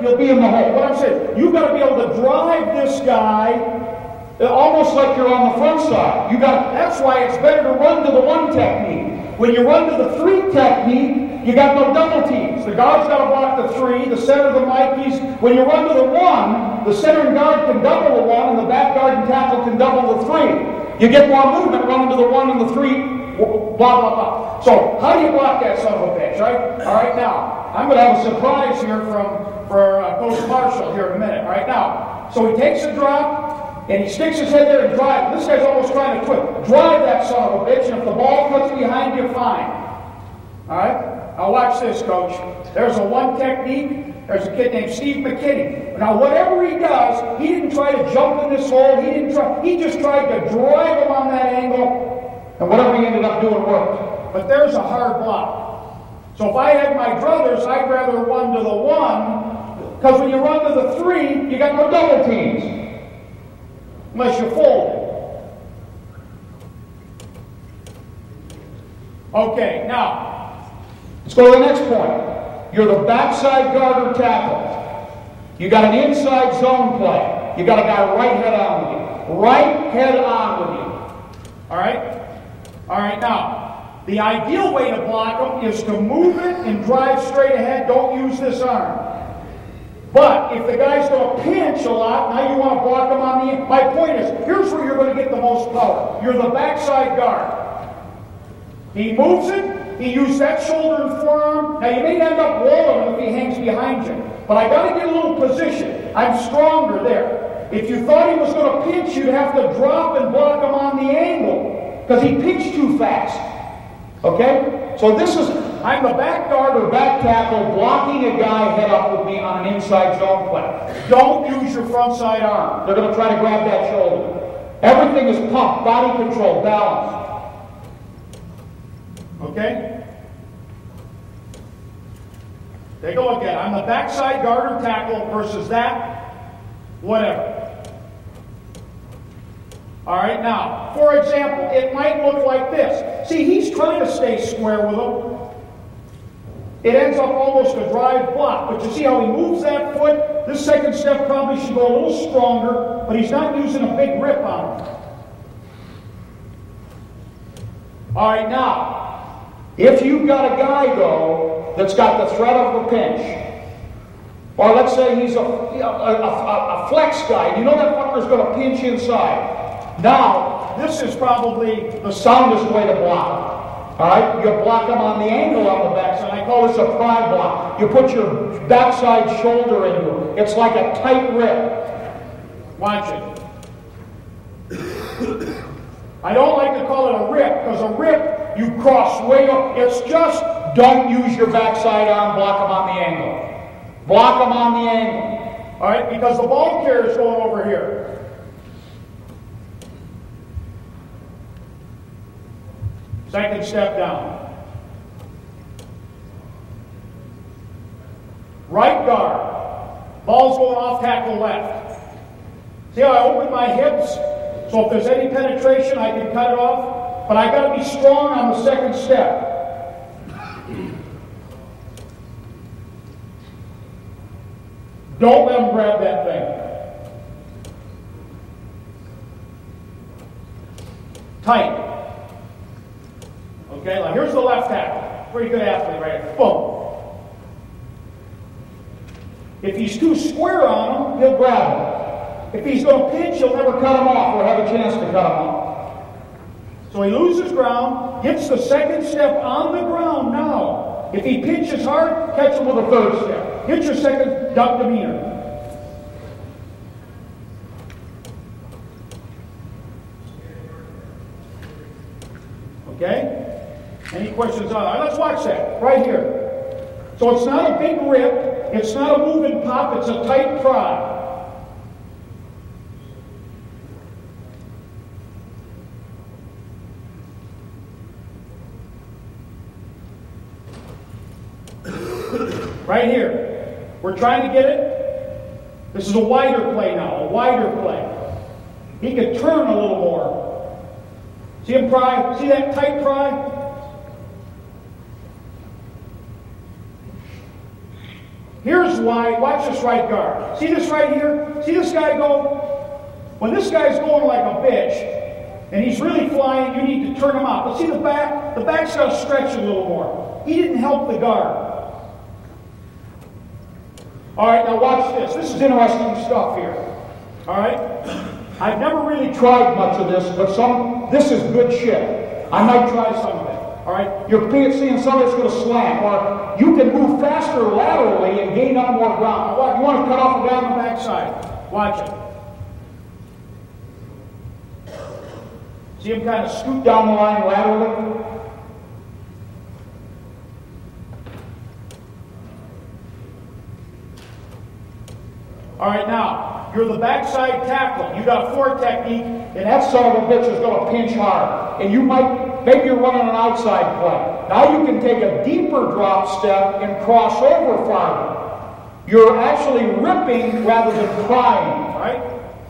He'll be in the hole. What I'm saying, you've got to be able to drive this guy almost like you're on the front side. That's why it's better to run to the 1 technique. When you run to the 3 technique, you got no double teams. The guard's got to block the 3, the center the Mikeys. When you run to the 1, the center and guard can double the 1, and the back guard and tackle can double the 3. You get more movement running to the 1 and the 3, blah, blah, blah. So, how do you block that son of a bitch, right? All right, now, I'm going to have a surprise here for Coach Marshall here in a minute. All right, now, so he takes a drop, and he sticks his head there and drives. This guy's almost trying to quit. Drive that son of a bitch, and if the ball cuts behind you, fine. All right? Now watch this, Coach. There's a 1 technique. There's a kid named Steve McNally. Now, whatever he does, he didn't try to jump in this hole. He just tried to drive him on that angle, and whatever he ended up doing worked. But there's a hard block. So if I had my druthers, I'd rather run to the 1, because when you run to the 3, you got no double teams. Unless you fold it. Okay, now, let's go to the next point. You're the backside guard or tackle. You got an inside zone play. You got a guy right head on with you. Right head on with you. All right? All right, now, the ideal way to block them is to move it and drive straight ahead. Don't use this arm. But if the guy's going to pinch a lot, now you want to block him on the... My point is, here's where you're going to get the most power. You're the backside guard. He moves it. He used that shoulder and forearm. Now, you may end up rolling him if he hangs behind you. But I got to get a little position. I'm stronger there. If you thought he was going to pinch, you'd have to drop and block him on the angle. Because he pinched too fast. Okay? So this is... I'm the back guard or back tackle blocking a guy head up with me on an inside zone play. Don't use your front side arm. They're going to try to grab that shoulder. Everything is pump, body control, balance. Okay? They go again. I'm the backside guard or tackle versus that, whatever. All right, now, for example, it might look like this. See, he's trying to stay square with him. It ends up almost a drive block. But you see how he moves that foot? This second step probably should go a little stronger, but he's not using a big rip on it. All right, now, if you've got a guy, though, that's got the threat of a pinch, or let's say he's a flex guy, you know that fucker's going to pinch inside. Now, this is probably the soundest way to block. All right, you block him on the angle on the backside. I call this a pry block. You put your backside shoulder into it. It's like a tight rip. Watch it. I don't like to call it a rip, because a rip, you cross way up. It's just don't use your backside arm, block him on the angle. Block him on the angle. All right, because the ball carrier is going over here. Second step down. Right guard. Ball's going off tackle left. See how I open my hips? So if there's any penetration, I can cut it off. But I got to be strong on the second step. Don't let him grab that thing. Tight. Okay, now here's the left tackle. Pretty good athlete right here. Boom. If he's too square on him, he'll grab him. If he's going to pinch, he'll never cut him off or have a chance to cut him off. So he loses ground, gets the second step on the ground now. If he pinches hard, catch him with a third step. Hit your second duck demeanor. Okay? Any questions on that? Let's watch that right here. So it's not a big rip. It's not a moving pop. It's a tight pry. Right here. We're trying to get it. This is a wider play now. A wider play. He can turn a little more. See him pry? See that tight pry? Here's why. Watch this right guard. See this right here? See this guy go? When this guy's going like a bitch, and he's really flying, you need to turn him out. But see the back? The back's got to stretch a little more. He didn't help the guard. All right, now watch this. This is interesting stuff here. All right? I've never really tried much of this, but this is good shit. I might try some of it. All right? You're seeing somebody that's going to slam, or you can move faster laterally and gain up more ground. Now, you want to cut off a guy on the backside. Watch it. See him kind of scoot down the line laterally? All right, now, you're the backside tackle. You got a 4 technique, and that son of a bitch is going to pinch hard. And maybe you're running an outside play. Now you can take a deeper drop step and cross over farther. You're actually ripping rather than prying, right?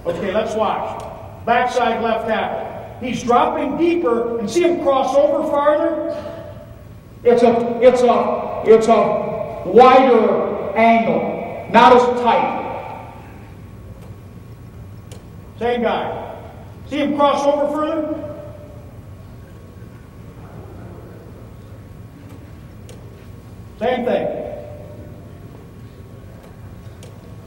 Okay, let's watch. Backside left tackle. He's dropping deeper, and see him cross over farther? It's a wider angle, not as tight. Same guy. See him cross over further? Same thing.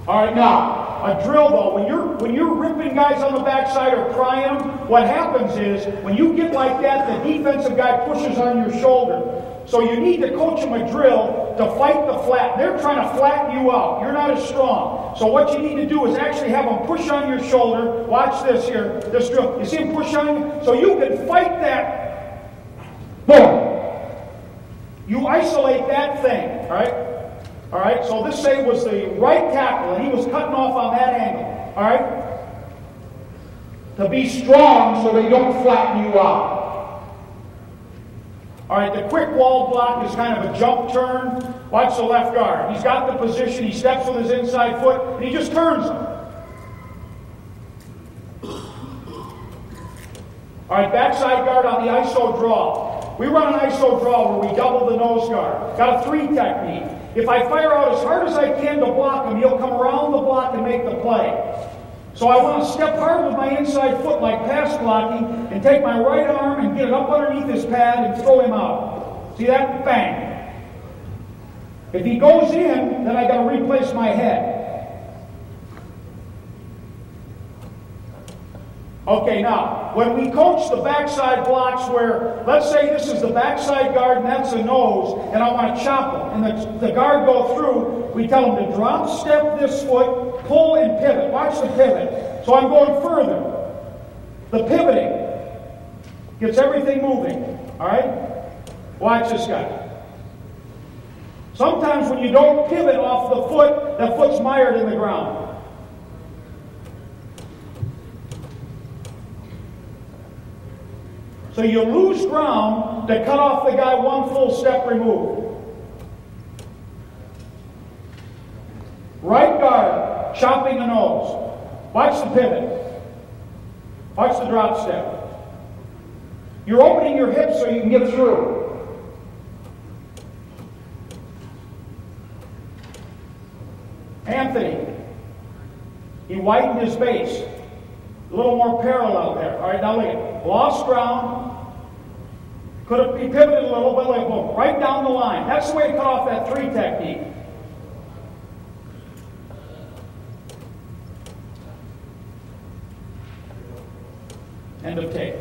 All right, now, a drill though, when you're ripping guys on the backside or prying them, what happens is, when you get like that, the defensive guy pushes on your shoulder. So you need to coach them a drill to fight the flat. They're trying to flatten you out. You're not as strong. So what you need to do is actually have them push on your shoulder. Watch this here, this drill. You see them push on you? So you can fight that. Boom. You isolate that thing, all right? All right, so this say was the right tackle, and he was cutting off on that angle, all right? To be strong so they don't flatten you out. All right, the quick wall block is kind of a jump turn. Watch the left guard. He's got the position. He steps with his inside foot, and he just turns them. All right, backside guard on the ISO draw. We run an ISO draw where we double the nose guard. Got a 3 technique. If I fire out as hard as I can to block him, he'll come around the block and make the play. So I want to step hard with my inside foot like pass blocking and take my right arm and get it up underneath his pad and throw him out. See that? Bang. If he goes in, then I got to replace my head. Okay, now, when we coach the backside blocks where, let's say this is the backside guard and that's the nose, and I want to chop him, and the guard go through, we tell him to drop, step this foot, pull and pivot. Watch the pivot. So I'm going further. The pivoting gets everything moving. All right? Watch this guy. Sometimes when you don't pivot off the foot, the foot's mired in the ground. So you lose ground to cut off the guy one full step removed. Right guard, chopping the nose. Watch the pivot. Watch the drop step. You're opening your hips so you can get through. Anthony, he widened his base. A little more parallel there. All right, now look at it. Lost ground. Could have pivoted a little bit, like boom, right down the line. That's the way to cut off that 3 technique. End of tape.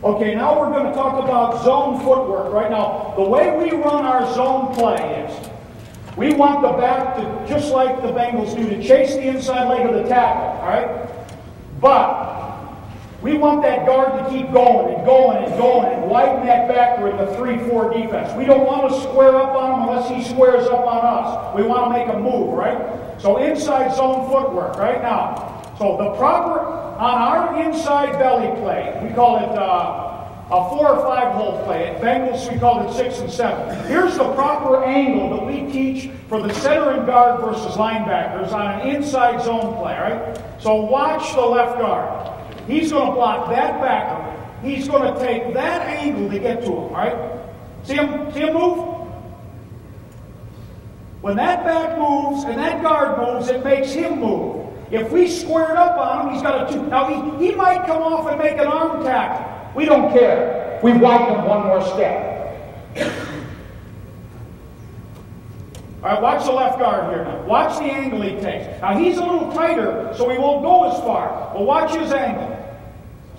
Okay, now we're going to talk about zone footwork. Right now, the way we run our zone play is we want the back to, just like the Bengals do, to chase the inside leg of the tackle, all right? But we want that guard to keep going and going and going and widen that back in the 3-4 defense. We don't want to square up on him unless he squares up on us. We want to make a move, right? So inside zone footwork, right now. So the proper, on our inside belly play, we call it a 4 or 5 hole play. At Bengals, we called it 6 and 7. Here's the proper angle that we teach for the center and guard versus linebackers on an inside zone play, right? So watch the left guard. He's going to block that backer. He's going to take that angle to get to him, right? See him move? When that back moves and that guard moves, it makes him move. If we squared up on him, he's got a 2. Now, he might come off and make an arm tackle. We don't care. We've widened him one more step. All right, watch the left guard here now. Watch the angle he takes. Now, he's a little tighter, so he won't go as far. But watch his angle.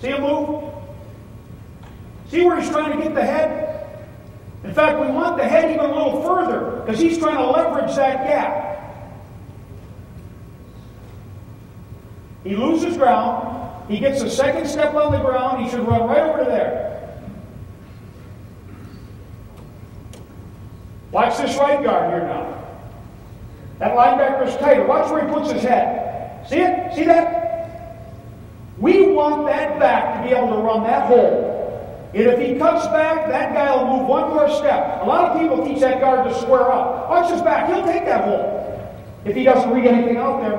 See him move? See where he's trying to get the head? In fact, we want the head even a little further because he's trying to leverage that gap. He loses ground. He gets a second step on the ground. He should run right over to there. Watch this right guard here now. That linebacker's tighter. Watch where he puts his head. See it? See that? We want that back to be able to run that hole. And if he cuts back, that guy will move one more step. A lot of people teach that guard to square up. Watch his back. He'll take that hole if he doesn't read anything out there.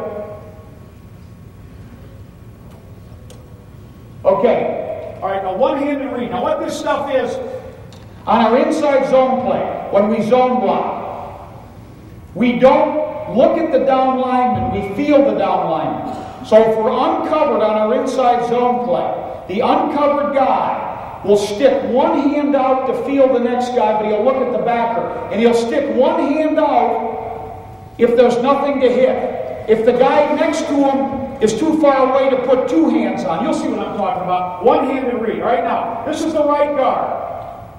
Okay. All right, now one-handed read. Now what this stuff is, on our inside zone play, when we zone block, we don't look at the down lineman, we feel the down lineman. So if we're uncovered on our inside zone play, the uncovered guy will stick one hand out to feel the next guy, but he'll look at the backer. And he'll stick one hand out if there's nothing to hit. If the guy next to him is too far away to put 2 hands on, you'll see what I'm talking about. One-handed read. Right now, this is the right guard.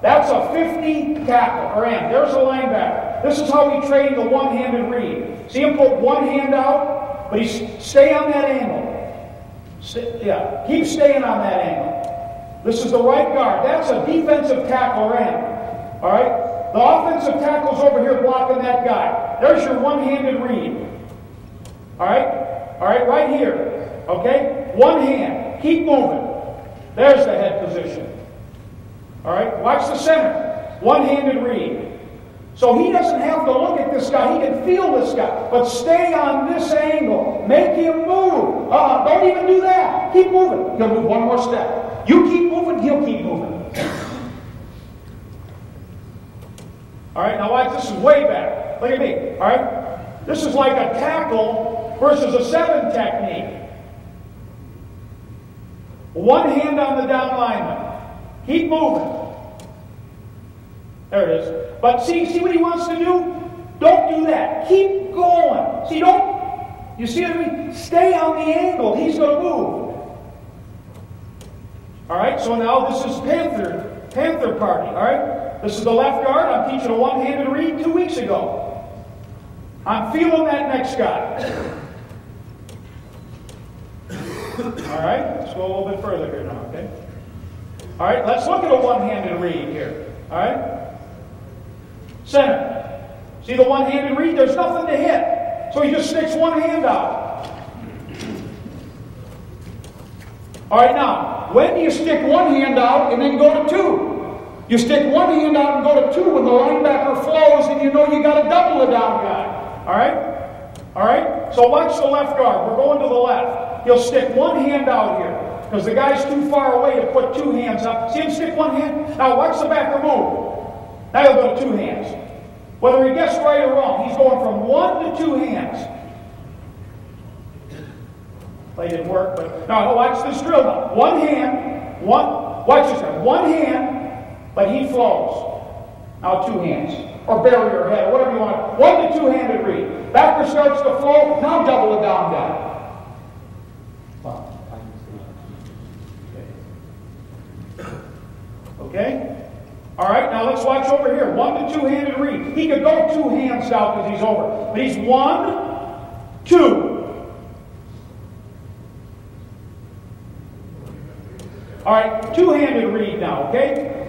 That's a 50 tackle, or end. There's a linebacker. This is how we train the one-handed read. See him put one hand out, but stay on that angle. Keep staying on that angle. This is the right guard. That's a defensive tackle or end. All right? The offensive tackle's over here blocking that guy. There's your one-handed read. All right? All right, right here. Okay? One hand. Keep moving. There's the head position. All right? Watch the center. One-handed read. So he doesn't have to look at this guy. He can feel this guy. But stay on this angle. Make him move. Don't even do that. Keep moving. He'll move one more step. You keep moving, he'll keep moving. All right, now watch. This is way back. Look at me. All right? This is like a tackle versus a 7 technique. One hand on the down lineman. Keep moving. There it is. But see what he wants to do? Don't do that. Keep going. See, you see what I mean? Stay on the angle. He's going to move. All right, so now this is Panther party. All right, this is the left guard. I'm teaching a one-handed read 2 weeks ago. I'm feeling that next guy. All right, let's go a little bit further here now, okay? All right, let's look at a one-handed read here. All right, center. See the one-handed read? There's nothing to hit, so he just sticks one hand out. All right, now, when do you stick one hand out and then go to 2? You stick one hand out and go to 2 when the linebacker flows and you know you got to double the down guy. All right? All right? So watch the left guard. We're going to the left. He'll stick one hand out here because the guy's too far away to put 2 hands up. See him stick one hand? Now watch the backer move. Now he'll go to 2 hands. Whether he gets right or wrong, he's going from 1 to 2 hands. Play didn't work, but now watch this drill now. One hand, watch this guy. One hand, but he flows. Now 2 hands, or bury your head, or whatever you want. 1 to 2-handed read. Backer starts to flow. Now double the down guy. Okay. All right. Now let's watch over here. 1 to 2-handed read. He could go 2 hands out because he's over, but he's 1, 2. All right, 2-handed read now, okay?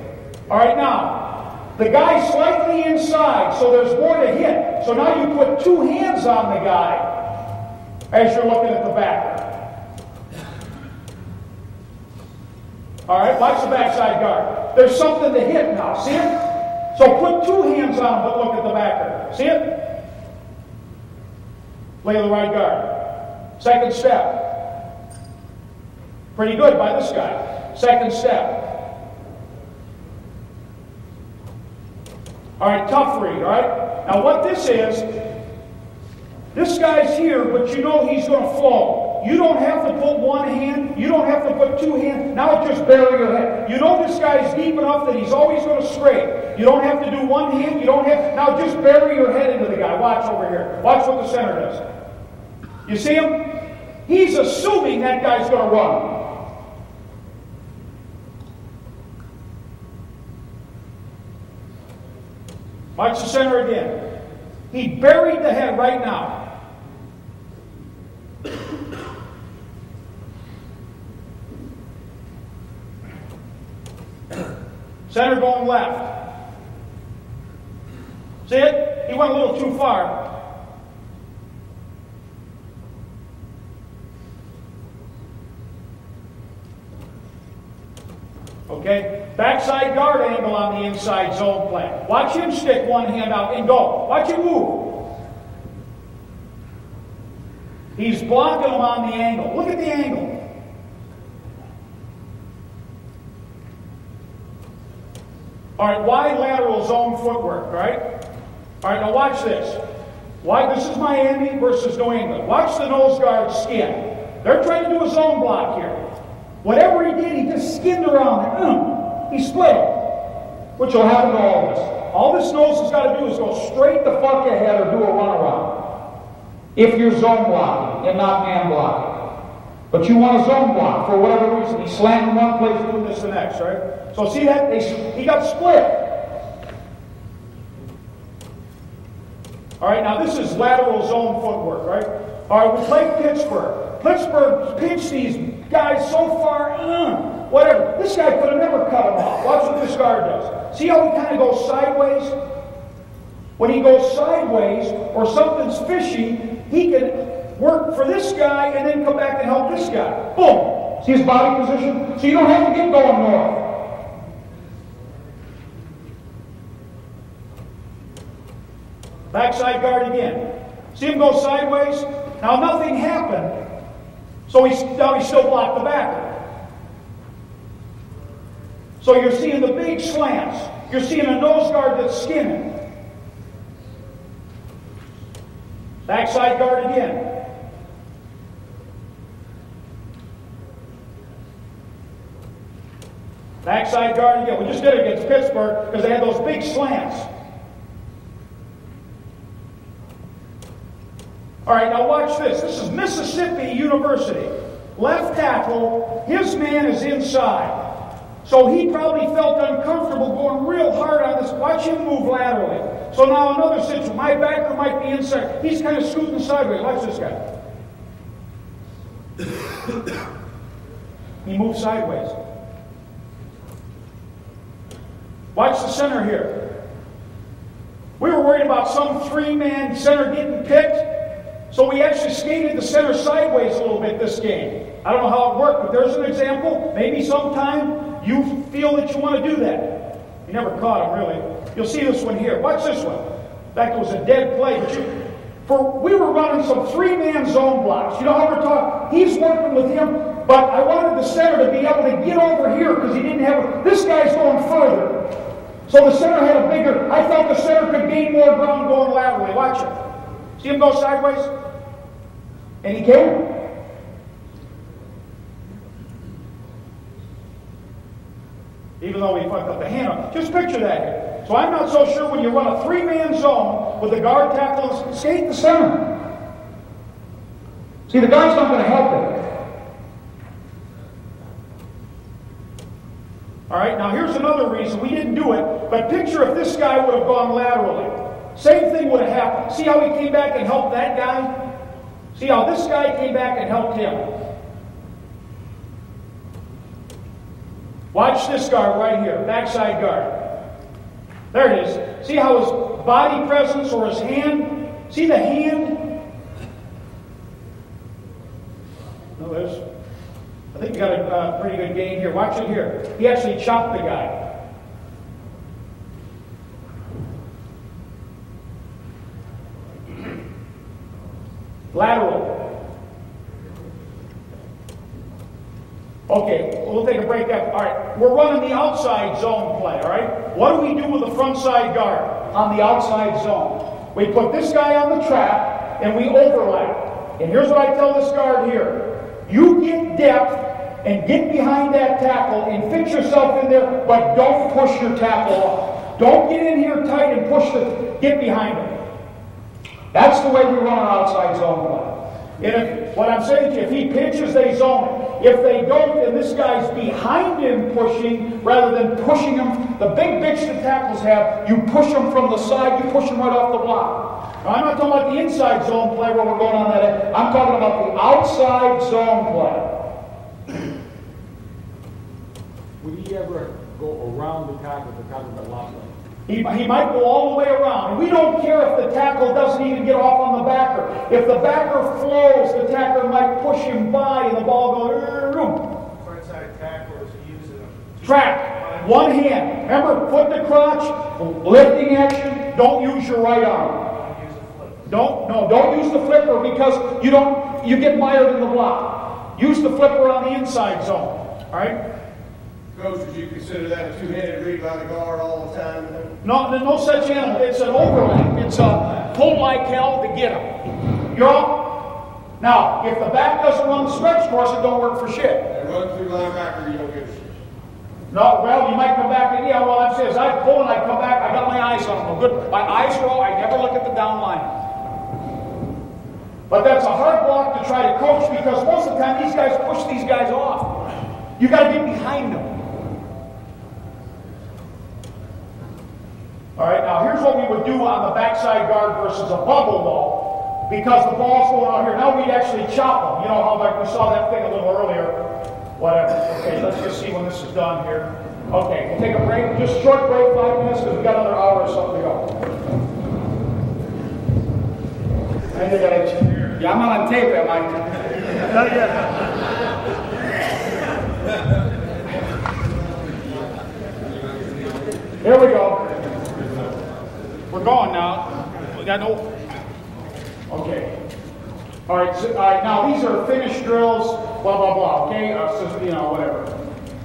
All right, now, the guy's slightly inside, so there's more to hit. So now you put 2 hands on the guy as you're looking at the backer. All right, watch the backside guard. There's something to hit now. See it? So put two hands on him, but look at the backer. See it? Lay the right guard. Second step. Pretty good by this guy. Second step. All right, tough read, all right? Now what this guy's here, but you know he's going to flow. You don't have to put one hand. You don't have to put two hands. Now just bury your head. You know this guy's deep enough that he's always going to scrape. You don't have to do one hand. You don't have. Now just bury your head into the guy. Watch over here. Watch what the center does. You see him? He's assuming that guy's going to run. Watch the center again. He buried the head right now. Center going left. See it? He went a little too far. Okay? Backside guard angle on the inside zone play. Watch him stick one hand out and go. Watch him move. He's blocking him on the angle. Look at the angle. All right, wide lateral zone footwork, right? All right, now watch this. This is Miami versus New England. Watch the nose guard skin. They're trying to do a zone block here. Whatever he did, he just skinned around it. He split him, which will happen to all of us. All this nose has got to do is go straight the fuck ahead or do a runaround. If you're zone blocking and not man blocking. But you want a zone block for whatever reason. He's slanting one place, doing this the next, right? So see that? He got split. All right, now this is lateral zone footwork, right? All right, we played Pittsburgh. Pittsburgh pinched these guys so far, whatever. This guy could have never cut him off. Watch what this guard does. See how he kind of goes sideways? When he goes sideways or something's fishy, he can work for this guy and then come back and help this guy. Boom. See his body position? So you don't have to get going north. Backside guard again. See him go sideways? Now nothing happened. So now he still blocked the backer. So you're seeing the big slants. You're seeing a nose guard that's skinning. Backside guard again. Backside guard again. We just did it against Pittsburgh because they had those big slants. All right, now watch this. This is Mississippi University. Left tackle, his man is inside. So he probably felt uncomfortable going real hard on this. Watch him move laterally. So now another situation. My backer might be inside. He's kind of scooting sideways. Watch this guy. He moves sideways. Watch the center here. We were worried about some three-man center getting picked. So we actually skated the center sideways a little bit this game. I don't know how it worked, but there's an example. Maybe sometime you feel that you want to do that. You never caught him, really. You'll see this one here. Watch this one. In fact, it was a dead play. But we were running some three-man zone blocks. You know how we're talking? He's working with him, but I wanted the center to be able to get over here because he didn't have this guy's going further. So the center had a bigger... I thought the center could gain more ground going laterally. Watch it. See him go sideways? And he can. Even though he fucked up the hand. Just picture that here. So I'm not so sure when you run a three-man zone with the guard tackle, skate the center. See, the guy's not going to help it. All right, now here's another reason we didn't do it, but picture if this guy would have gone laterally. Same thing would have happened. See how he came back and helped that guy? See how this guy came back and helped him. Watch this guard right here, backside guard. There it is. See how his body presence or his hand, see the hand? No, I think you got a pretty good gain here. Watch it here. He actually chopped the guy. Lateral. Okay, we'll take a break up. All right, we're running the outside zone play, all right? What do we do with the front side guard on the outside zone? We put this guy on the trap, and we overlap. And here's what I tell this guard here. You get depth and get behind that tackle and fit yourself in there, but don't push your tackle off. Don't get in here tight and get behind him. That's the way we run our outside zone play. And what I'm saying to you, if he pitches, they zone it. If they don't, then this guy's behind him pushing rather than pushing him. The big bitch that tackles have, you push them from the side, you push them right off the block. Now, I'm not talking about the inside zone play where we're going on that end. I'm talking about the outside zone play. Would he ever go around the tackle to tackle the last leg? He might go all the way around. And we don't care if the tackle doesn't even get off on the backer. If the backer flows, the tackler might push him by and the ball goes. Frontside tackle is using a track. One hand. Remember, foot to crotch, lifting action. Don't use your right arm. Don't use the flipper because you get mired in the block. Use the flipper on the inside zone. All right? Coach, would you consider that a two-handed read by the guard all the time? No such animal. It's an overlap. It's a pull like hell to get him. You're all. Now, if the back doesn't run the stretch course, it don't work for shit. And run through linebacker, you don't get a shit. No, well, you might come back and, well, I'm saying, as I pull and I come back, I got my eyes on them. Good. My eyes are all, I never look at the down line. But that's a hard block to try to coach because most of the time these guys push these guys off. You got to get behind them. All right, now here's what we would do on the backside guard versus a bubble ball. Because the ball's going out here. Now we'd actually chop them. You know how like we saw that thing a little earlier. Whatever. Okay, let's just see when this is done here. Okay, we'll take a break. Just short break, 5 minutes, because we've got another hour or something to go. And they got it. Yeah, I'm not on tape, am I? Not yet. Here we go. We're going now. We got no. Okay. All right. So, now these are finished drills. Blah blah blah. Okay. Whatever.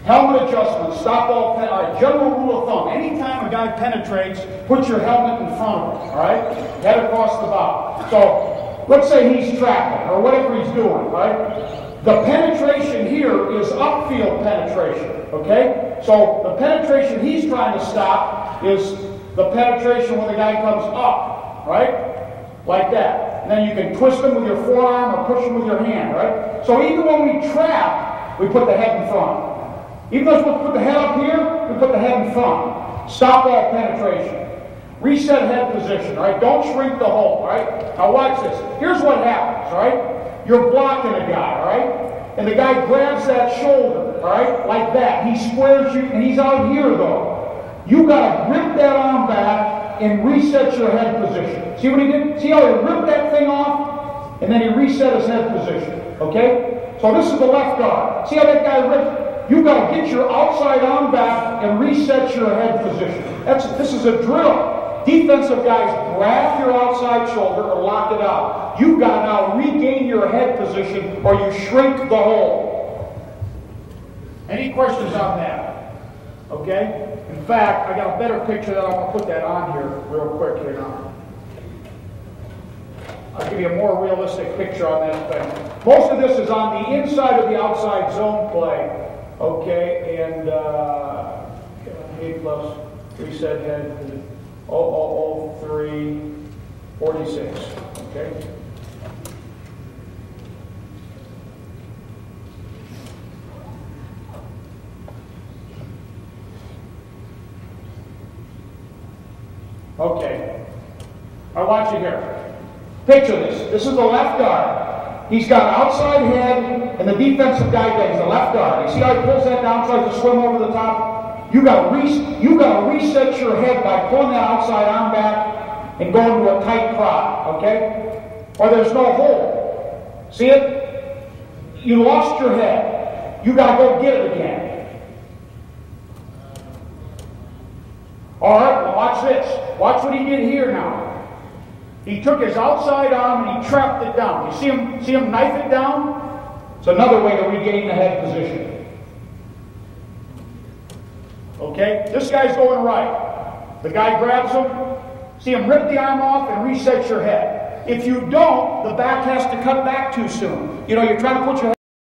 Helmet adjustment. Stop all. All right. General rule of thumb. Anytime a guy penetrates, put your helmet in front of him. All right. Head across the bow. So let's say he's trapping or whatever he's doing. All right. The penetration here is upfield penetration. Okay. So the penetration he's trying to stop is the penetration when the guy comes up, right? Like that. And then you can twist him with your forearm or push him with your hand, right? So even when we trap, we put the head in front. Even though we're supposed to put the head up here, we put the head in front. Stop all penetration. Reset head position, right? Don't shrink the hole, right? Now watch this. Here's what happens, right? You're blocking a guy, right? And the guy grabs that shoulder, all right? Like that. He squares you, and he's out here, though. You got to grip that arm back and reset your head position. See what he did? See how he ripped that thing off? And then he reset his head position. Okay? So this is the left guard. See how that guy ripped? You got to get your outside arm back and reset your head position. This is a drill. Defensive guys grab your outside shoulder or lock it out. You got to now regain your head position or you shrink the hole. Any questions on that? Okay? In fact, I got a better picture that I'm going to put that on here real quick here now. I'll give you a more realistic picture on that thing. Most of this is on the inside of the outside zone play. Okay, and 8 plus reset head 003 46. Okay. Okay. I want you here. Picture this. This is the left guard. He's got an outside head, and the defensive guy is the left guard. You see how he pulls that down, tries to swim over the top? You got to reset your head by pulling that outside arm back and going to a tight crotch, okay? Or there's no hole. See it? You lost your head. You got to go get it again. All right, well, watch this. Watch what he did here now. He took his outside arm and he trapped it down. You see him knife it down? It's another way to regain the head position. Okay, this guy's going right. The guy grabs him. See him rip the arm off and resets your head. If you don't, the back has to cut back too soon. You know, you're trying to put your